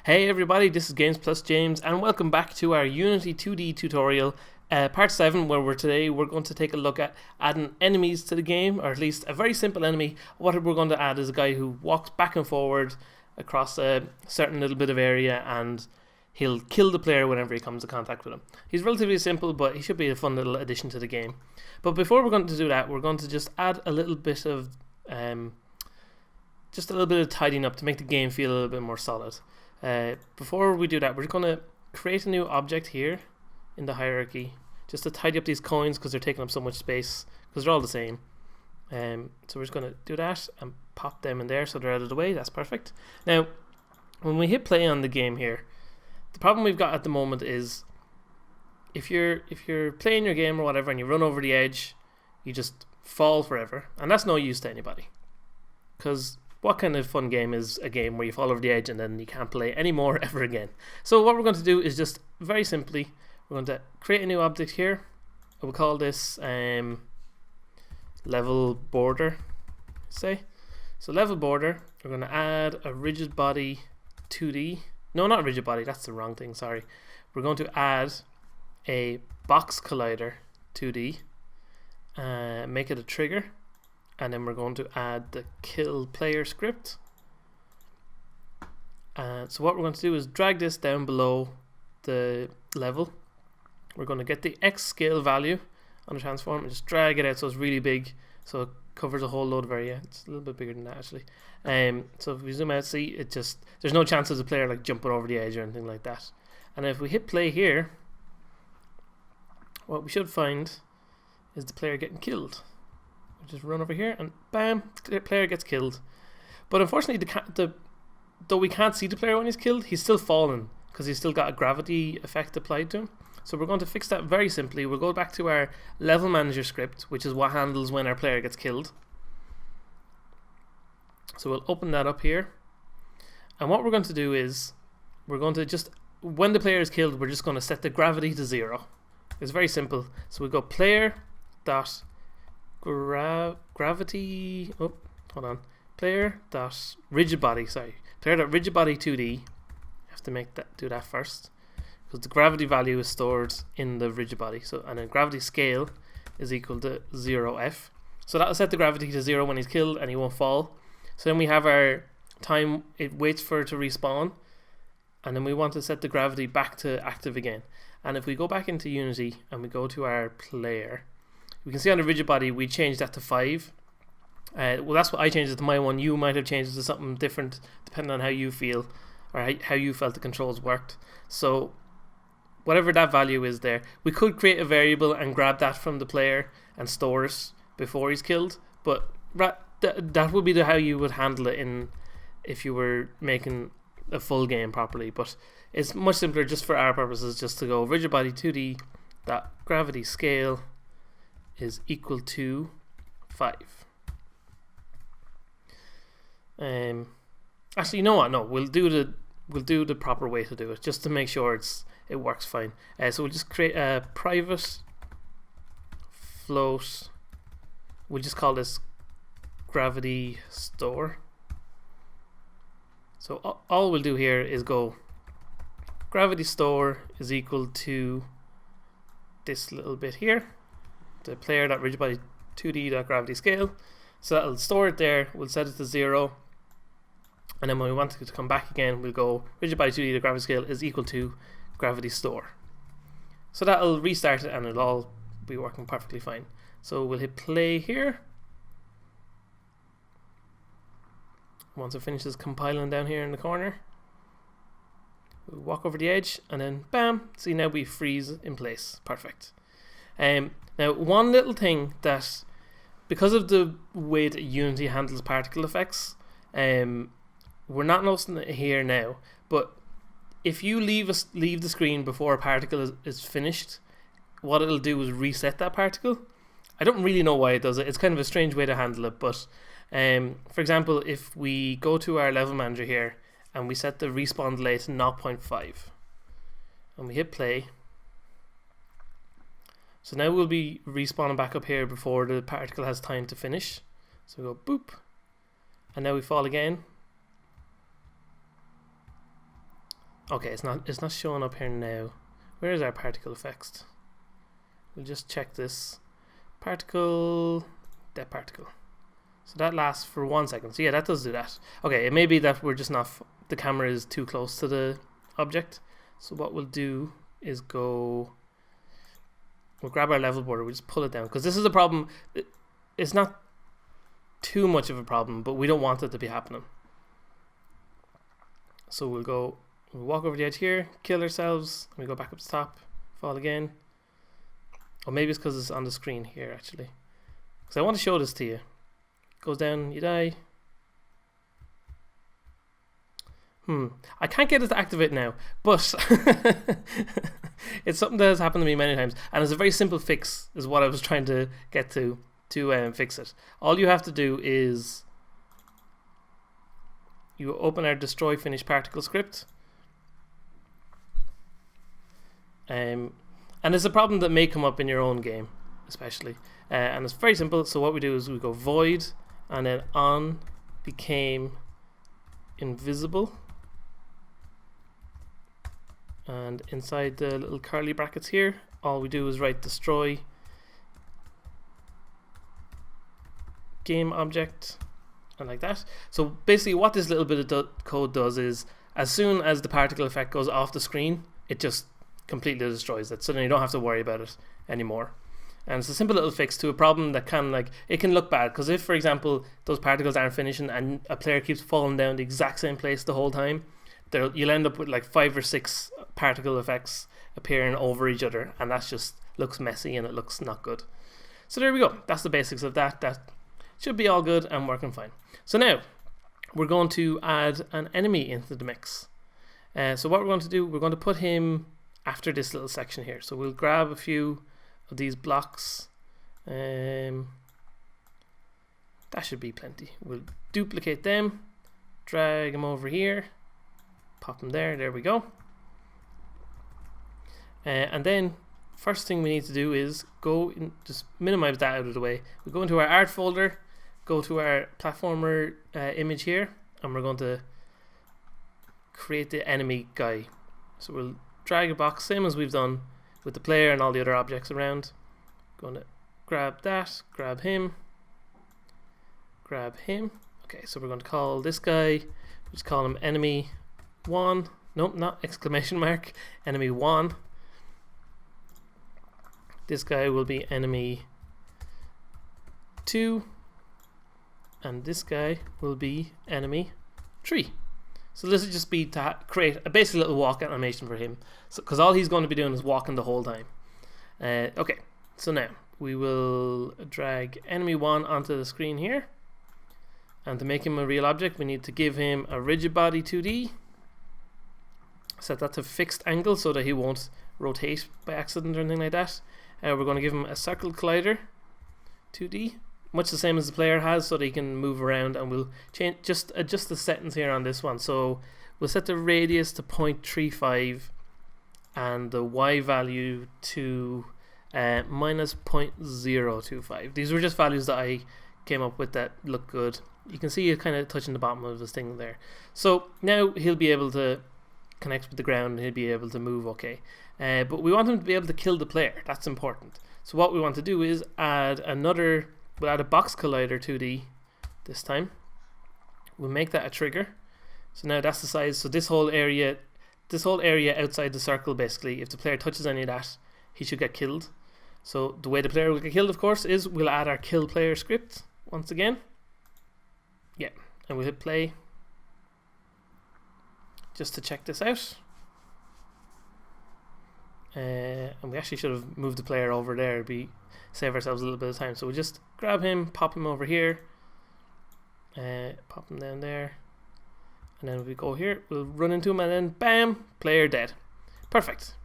Hey everybody, this is Games Plus James, and welcome back to our Unity 2D tutorial, part 7, where we're going to take a look at adding enemies to the game, or at least a very simple enemy. What we're going to add is a guy who walks back and forward across a certain little bit of area, and he'll kill the player whenever he comes in contact with him. He's relatively simple, but he should be a fun little addition to the game. But before we're going to do that, we're going to just add a little bit of tidying up to make the game feel a little bit more solid. Before we do that, we're going to create a new object here in the hierarchy just to tidy up these coins because they're taking up so much space because they're all the same. So we're just going to do that and pop them in there so they're out of the way. That's perfect. Now, when we hit play on the game here, the problem we've got at the moment is if you're playing your game or whatever and you run over the edge, you just fall forever, and that's no use to anybody. Because what kind of fun game is a game where you fall over the edge and then you can't play anymore ever again? So what we're going to do is just very simply, we're going to create a new object here. We'll call this level border, say. So level border, we're going to add a rigid body 2D. No, not rigid body, that's the wrong thing, sorry. We're going to add a box collider 2D, make it a trigger. And then we're going to add the kill player script. So what we're going to do is drag this down below the level. We're going to get the X scale value on the transform and just drag it out so it's really big, so it covers a whole load of area. It's a little bit bigger than that actually. So if we zoom out, see, it just, there's no chance of the player like jumping over the edge or anything like that. And if we hit play here, what we should find is the player getting killed. Just run over here and bam, the player gets killed. But unfortunately, though we can't see the player when he's killed, he's still fallen because he's still got a gravity effect applied to him. So we're going to fix that very simply. We'll go back to our level manager script, which is what handles when our player gets killed. So we'll open that up here. And what we're going to do is, we're going to just, when the player is killed, we're just going to set the gravity to 0. It's very simple. So we go player dot gravity, oh, hold on, player dot rigid body, player dot rigid body 2D. Have to do that first because the gravity value is stored in the rigid body. So, and then gravity scale is equal to 0f. So that'll set the gravity to 0 when he's killed and he won't fall. So then we have our time, it waits for it to respawn, and then we want to set the gravity back to active again. And if we go back into Unity and we go to our player, we can see on the rigid body we changed that to 5. Well, that's what I changed it to my one. You might have changed it to something different depending on how you feel or how you felt the controls worked. So whatever that value is there, we could create a variable and grab that from the player and store it before he's killed. But that would be how you would handle it if you were making a full game properly. But it's much simpler just for our purposes just to go rigid body 2D that gravity scale is equal to 5. Actually, you know what? No, we'll do the proper way to do it just to make sure it works fine. So we'll just create a private float. We'll just call this gravity store. So all we'll do here is go gravity store is equal to this little bit here, the player.rigidbody 2d.gravity scale. So that'll store it there. We'll set it to 0, and then when we want it to come back again, we'll go rigidbody 2d.gravity scale is equal to gravity store. So that'll restart it and it'll all be working perfectly fine. So we'll hit play here. Once it finishes compiling down here in the corner, we'll walk over the edge and then bam, see, now we freeze in place. Perfect. Now, one little thing that, because of the way that Unity handles particle effects, we're not noticing it here now, but if you leave the screen before a particle is finished, what it'll do is reset that particle. I don't really know why it does it. It's kind of a strange way to handle it, but for example, if we go to our level manager here and we set the respawn delay to 0.5 and we hit play, so now we'll be respawning back up here before the particle has time to finish. So we go boop, and now we fall again. Okay, it's not showing up here now. Where is our particle effects? We'll just check this. Particle, depth particle. So that lasts for 1 second. So yeah, that does do that. Okay, it may be that we're just not, the camera is too close to the object. So what we'll do is we'll grab our level border, we'll just pull it down. Because this is a problem, it's not too much of a problem, but we don't want it to be happening. So we'll walk over the edge here, kill ourselves, and we go back up to the top, fall again. Or maybe it's because it's on the screen here actually. Because I want to show this to you. Goes down, you die. I can't get it to activate now, but it's something that has happened to me many times, and it's a very simple fix is what I was trying to get to fix it. All you have to do is you open our destroy finish particle script, and it's a problem that may come up in your own game especially, and it's very simple. So what we do is we go void and then on became invisible, and inside the little curly brackets here all we do is write destroy game object, and like that. So basically what this little bit of code does is as soon as the particle effect goes off the screen, it just completely destroys it, so then you don't have to worry about it anymore. And it's a simple little fix to a problem that can, like, it can look bad, because if for example those particles aren't finishing and a player keeps falling down the exact same place the whole time, you'll end up with like 5 or 6 particle effects appearing over each other, and that just looks messy and it looks not good. So there we go, that's the basics of that. That should be all good and working fine. So now we're going to add an enemy into the mix. So what we're going to do, we're going to put him after this little section here. So we'll grab a few of these blocks. That should be plenty. We'll duplicate them, drag them over here, pop them there we go. And then first thing we need to do is go and just minimize that out of the way. We go into our art folder, go to our platformer image here, and we're going to create the enemy guy. So we'll drag a box, same as we've done with the player and all the other objects around. Going to grab that, grab him. Okay, so we're going to call this guy, just call him enemy 1. Nope, not exclamation mark, enemy 1. This guy will be enemy 2, and this guy will be enemy 3. So this will just be to create a basic little walk animation for him, because all he's going to be doing is walking the whole time. Okay, so now we will drag enemy 1 onto the screen here, and to make him a real object we need to give him a rigid body 2D, set that to fixed angle so that he won't rotate by accident or anything like that. We're going to give him a circle collider 2D, much the same as the player has, so that he can move around, and we'll adjust the settings here on this one. So we'll set the radius to 0.35 and the Y value to minus 0.025. These were just values that I came up with that look good. You can see it kind of touching the bottom of his thing there. So now he'll be able to connect with the ground and he'll be able to move okay. But we want him to be able to kill the player. That's important. So what we want to do is we'll add a box collider 2D this time. We'll make that a trigger. So now that's the size. So this whole area outside the circle, basically, if the player touches any of that, he should get killed. So the way the player will get killed, of course, is we'll add our kill player script once again. Yeah, and we'll hit play just to check this out. And we actually should have moved the player over there to save ourselves a little bit of time. So we just grab him, pop him over here, pop him down there, and then we go here, we'll run into him, and then bam, player dead. Perfect.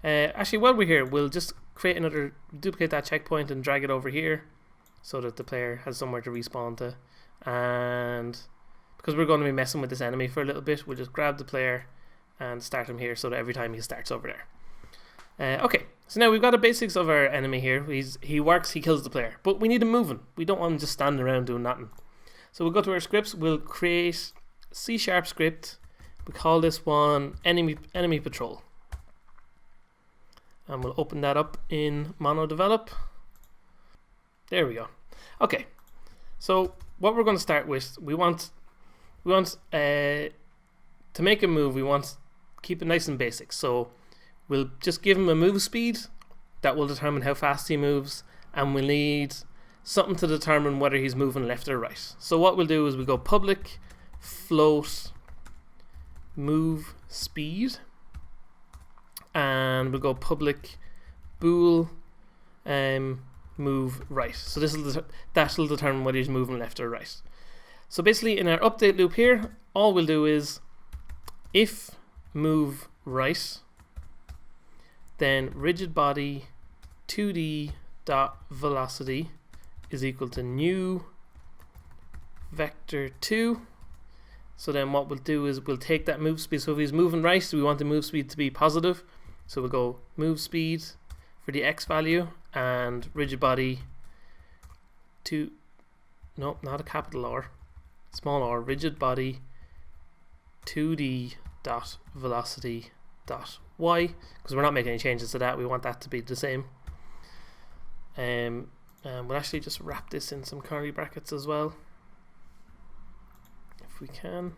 Actually, while we're here, we'll just duplicate that checkpoint and drag it over here so that the player has somewhere to respawn to. And because we're going to be messing with this enemy for a little bit, we'll just grab the player and start him here so that every time he starts over there. Okay, so now we've got the basics of our enemy here. He works, he kills the player, but we need him moving. We don't want him just standing around doing nothing. So we'll go to our scripts, we'll create C# script We call this one enemy patrol. And we'll open that up in MonoDevelop. There we go. Okay, so what we're going to start with, we want to make a move, we want to keep it nice and basic. So we'll just give him a move speed that will determine how fast he moves, and we'll need something to determine whether he's moving left or right. So what we'll do is we go public float move speed, and we'll go public bool move right. So that'll determine whether he's moving left or right. So basically in our update loop here, all we'll do is if move right, then rigid body 2d dot velocity is equal to new vector 2. So then what we'll do is we'll take that move speed. So if he's moving right, so we want the move speed to be positive. So we'll go move speed for the x value and rigid body to, no, not a capital R, small r, rigid body 2d dot velocity dot y, because we're not making any changes to that. We want that to be the same. And we'll actually just wrap this in some curly brackets as well, if we can.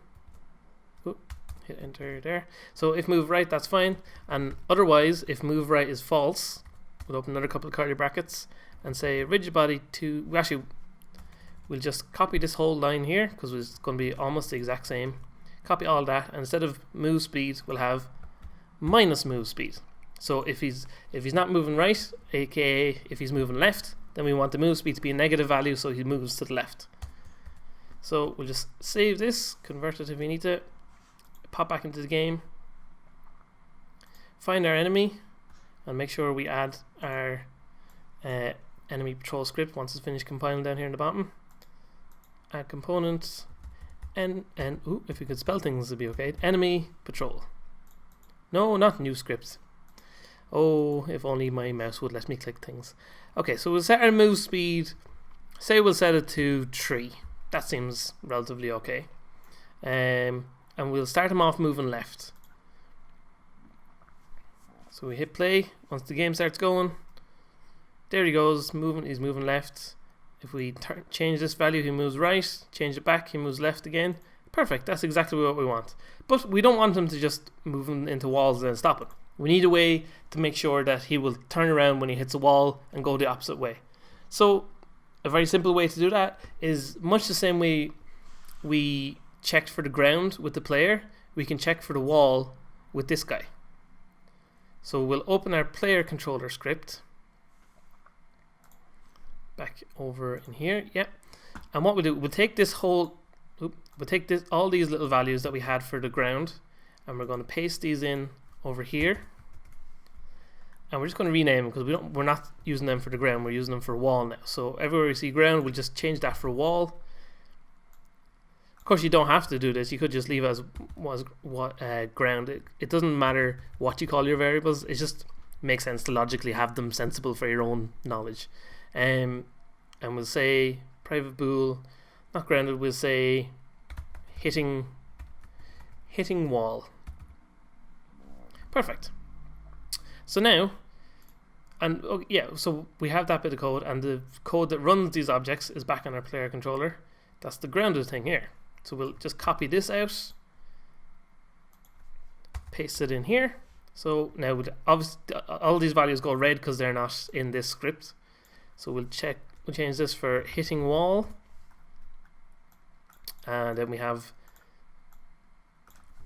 Oop, hit enter there. So if move right, that's fine, and otherwise if move right is false, we'll open another couple of curly brackets and say rigid body to, we'll just copy this whole line here because it's going to be almost the exact same. Copy all that, and instead of move speed we'll have minus move speed. So if he's not moving right, aka if he's moving left, then we want the move speed to be a negative value, so he moves to the left. So we'll just save this, convert it if we need to, pop back into the game, find our enemy, and make sure we add our enemy patrol script once it's finished compiling down here in the bottom. Add components, and ooh, if we could spell things it'd be okay. Enemy patrol. No, not new script. Oh, if only my mouse would let me click things. Okay, so we'll set our move speed, say we'll set it to 3. That seems relatively okay. And we'll start him off moving left. So we hit play once the game starts going. There he goes, he's moving left. If we change this value, he moves right. Change it back, he moves left again. Perfect, that's exactly what we want. But we don't want him to just move into walls and then stop it. We need a way to make sure that he will turn around when he hits a wall and go the opposite way. So a very simple way to do that is much the same way we checked for the ground with the player, we can check for the wall with this guy. So we'll open our player controller script back over in here, yep. And what we'll do, we'll take this whole, all these little values that we had for the ground, and we're going to paste these in over here, and we're just going to rename them because we're not using them for the ground, we're using them for wall now. So everywhere we see ground, we'll just change that for wall. Of course, you don't have to do this. You could just leave it as ground. It doesn't matter what you call your variables. It just makes sense to logically have them sensible for your own knowledge. And we'll say private bool, not grounded. We'll say hitting wall. Perfect. So now, and oh, yeah, so we have that bit of code, and the code that runs these objects is back on our player controller. That's the grounded thing here. So we'll just copy this out, paste it in here. So now obviously all these values go red because they're not in this script. So we'll change this for hitting wall, and then we have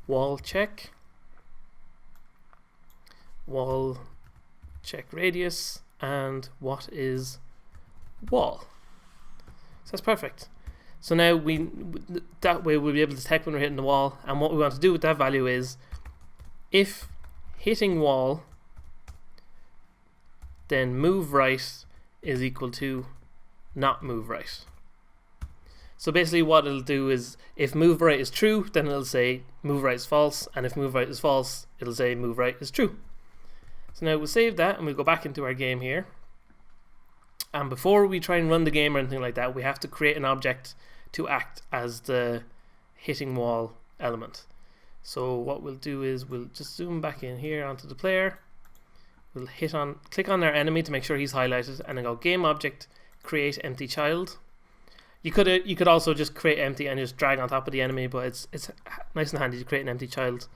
wall check radius, and what is wall. So that's perfect. So now that way we'll be able to detect when we're hitting the wall, and what we want to do with that value is if hitting wall then move right is equal to not move right. So basically what it'll do is if move right is true, then it'll say move right is false, and if move right is false, it'll say move right is true. So now we'll save that and we'll go back into our game here, and before we try and run the game or anything like that, we have to create an object to act as the hitting wall element. So what we'll do is we'll just zoom back in here onto the player. We'll click on our enemy to make sure he's highlighted, and then go game object, create empty child. You could also just create empty and just drag on top of the enemy, but it's nice and handy to create an empty child.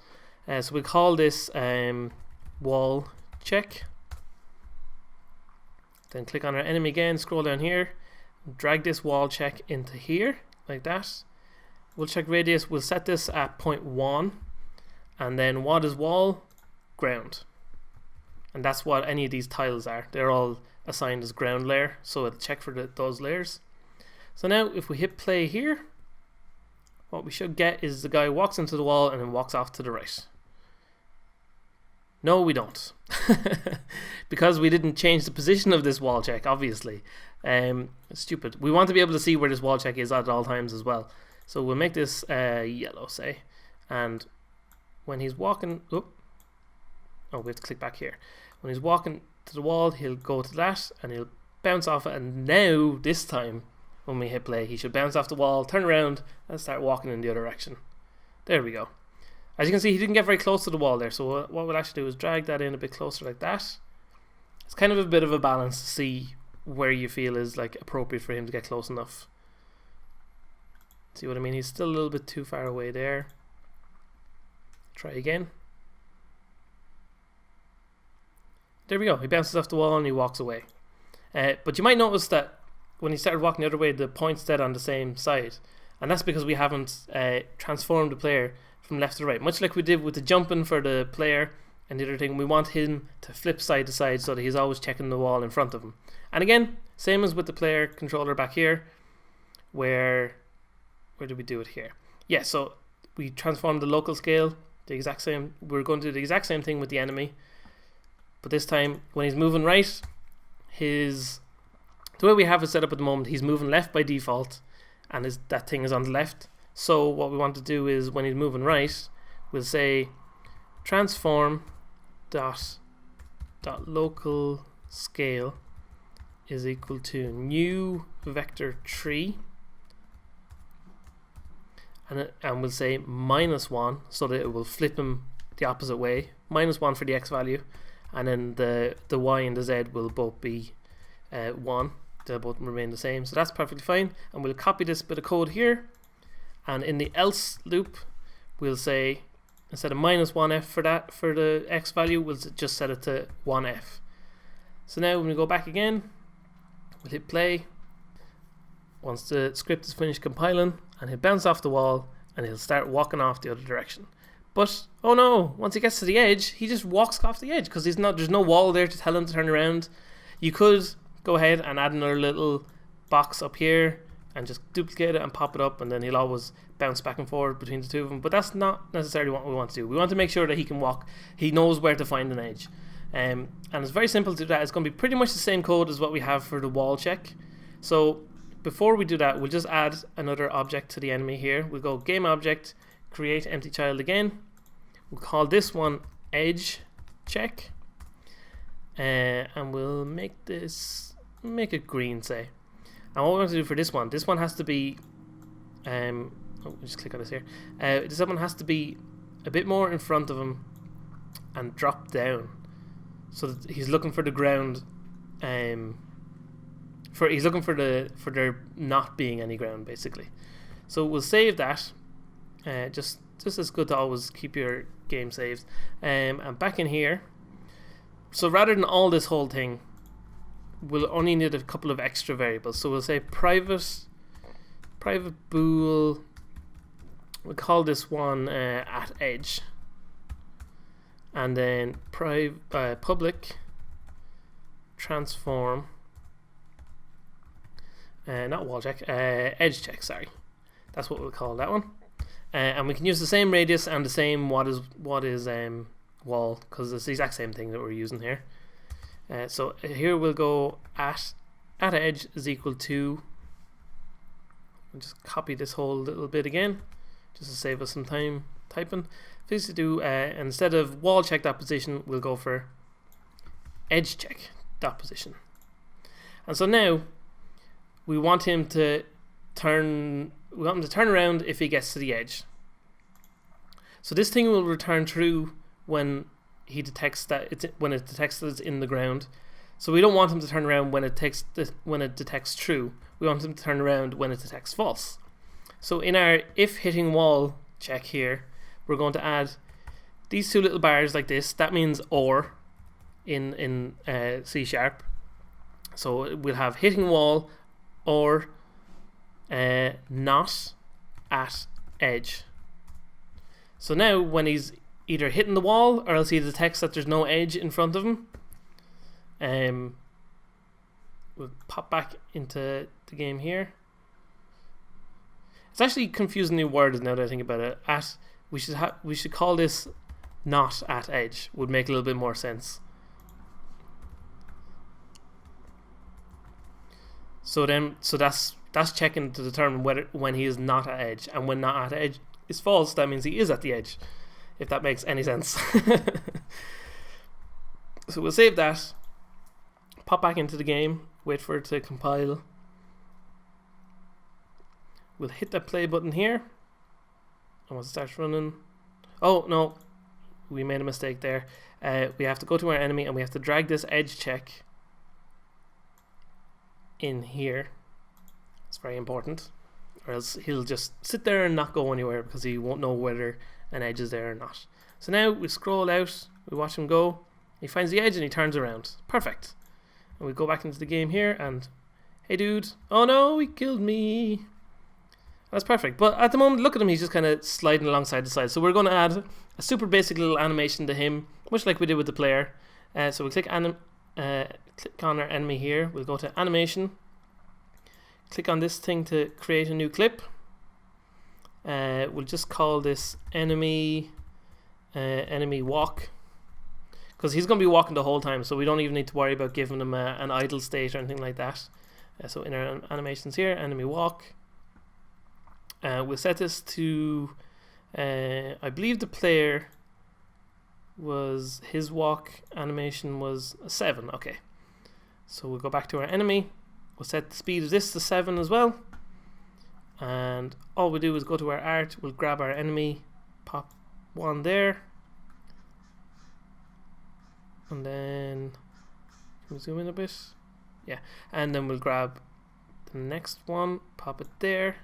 So we'll call this wall check. Then click on our enemy again, scroll down here, drag this wall check into here like that. We'll check radius. We'll set this at 0.1, and then what is wall? Ground. And that's what any of these tiles are. They're all assigned as ground layer, so it'll check for those layers. So now if we hit play here, what we should get is the guy walks into the wall and then walks off to the right. No, we don't. Because we didn't change the position of this wall check, obviously. It's stupid. We want to be able to see where this wall check is at all times as well. So we'll make this yellow, say. And when he's walking... we have to click back here. When he's walking to the wall, he'll go to that and he'll bounce off it. And now, this time, when we hit play, he should bounce off the wall, turn around, and start walking in the other direction. There we go. As you can see, he didn't get very close to the wall there. So what we'll actually do is drag that in a bit closer like that. It's kind of a bit of a balance to see where you feel is like appropriate for him to get close enough. See what I mean? He's still a little bit too far away there. Try again. There we go. He bounces off the wall and he walks away. But you might notice that when he started walking the other way, the point's dead on the same side. And that's because we haven't transformed the player from left to right. Much like we did with the jumping for the player and the other thing, we want him to flip side to side so that he's always checking the wall in front of him. And again, same as with the player controller back here, where did we do it here? Yeah, so we transformed the local scale, the exact same. We're going to do the exact same thing with the enemy. But this time, when he's moving right, the way we have it set up at the moment, he's moving left by default, and that thing is on the left. So what we want to do is, when he's moving right, we'll say transform dot local scale is equal to new vector 3, and we'll say -1, so that it will flip him the opposite way. -1 for the x value. And then the y and the z will both be 1. They'll both remain the same. So that's perfectly fine. And we'll copy this bit of code here. And in the else loop, we'll say, instead of -1f for the x value, we'll just set it to 1f. So now when we go back again, we'll hit play. Once the script is finished compiling, and he'll bounce off the wall, and he'll start walking off the other direction. But, oh no, once he gets to the edge, he just walks off the edge because there's no wall there to tell him to turn around. You could go ahead and add another little box up here and just duplicate it and pop it up, and then he'll always bounce back and forth between the two of them. But that's not necessarily what we want to do. We want to make sure that he can walk. He knows where to find an edge. And it's very simple to do that. It's going to be pretty much the same code as what we have for the wall check. So before we do that, we'll just add another object to the enemy here. We'll go game object, create empty child again. We'll call this one edge check, and we'll make it green, say. And what we want to do for this one has to be, just click on this here. This one has to be a bit more in front of him and drop down, so that he's looking for the ground. He's looking for there not being any ground, basically. So we'll save that. Just as good to always keep your game saved. And back in here, so rather than all this whole thing, we'll only need a couple of extra variables. So we'll say private bool. We'll call this one at edge, and then public transform, not wall check, edge check. Sorry, that's what we'll call that one. And we can use the same radius and the same what is wall, because it's the exact same thing that we're using here. So here we'll go at edge is equal to, I'll just copy this whole little bit again just to save us some time typing. Please do instead of wall check dot position, we'll go for edge check dot position. And so now we want him to turn around if he gets to the edge. So this thing will return true when he detects that it detects that it's in the ground. So we don't want him to turn around when it detects true. We want him to turn around when it detects false. So in our if hitting wall check here, we're going to add these two little bars like this. That means or in C#. So we'll have hitting wall or not at edge. So now when he's either hitting the wall or else he detects that there's no edge in front of him, we'll pop back into the game here. It's actually confusingly worded now that I think about it. We should call this not at edge. Would make a little bit more sense. So that's checking to determine when he is not at edge, and when not at edge is false, that means he is at the edge. If that makes any sense. So we'll save that. Pop back into the game. Wait for it to compile. We'll hit that play button here. And once it starts running. Oh no, we made a mistake there. We have to go to our enemy and we have to drag this edge check in here. It's very important, or else he'll just sit there and not go anywhere because he won't know whether an edge is there or not. So now we scroll out, we watch him go, he finds the edge and he turns around. Perfect. And we go back into the game here and, hey dude, oh no, he killed me. That's perfect. But at the moment, look at him, he's just kind of sliding alongside the side. So we're going to add a super basic little animation to him, much like we did with the player. So we'll click on our enemy here. We'll go to animation. Click on this thing to create a new clip. We'll just call this enemy walk, because he's going to be walking the whole time, so we don't even need to worry about giving him an idle state or anything like that. So in our animations here, enemy walk. We'll set this to, I believe the player was, his walk animation was a 7. Okay, so we'll go back to our enemy. We'll set the speed of this to 7 as well. And all we do is go to our art, we'll grab our enemy, pop one there. And then, can we zoom in a bit? Yeah, and then we'll grab the next one, pop it there,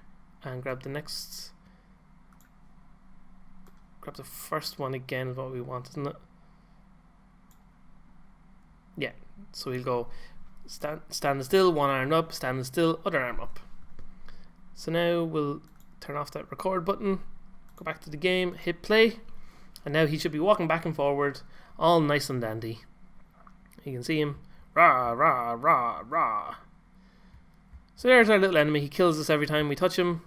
and grab the next, grab the first one again is what we want, isn't it? Yeah, so we'll go stand still, one arm up, stand still, other arm up. So now we'll turn off that record button, go back to the game, hit play, and now he should be walking back and forward, all nice and dandy. You can see him, rah, rah, rah, rah. So there's our little enemy. He kills us every time we touch him.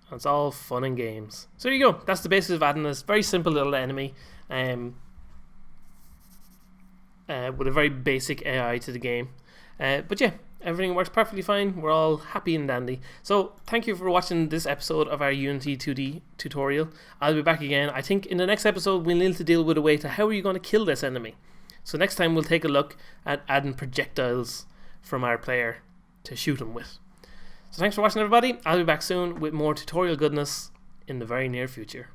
And it's all fun and games. So there you go. That's the basis of adding this very simple little enemy with a very basic AI to the game. But yeah, everything works perfectly fine. We're all happy and dandy. So thank you for watching this episode of our Unity 2D tutorial. I'll be back again. I think in the next episode we'll need to deal with a way to how are you going to kill this enemy. So next time we'll take a look at adding projectiles from our player to shoot him with. So thanks for watching, everybody. I'll be back soon with more tutorial goodness in the very near future.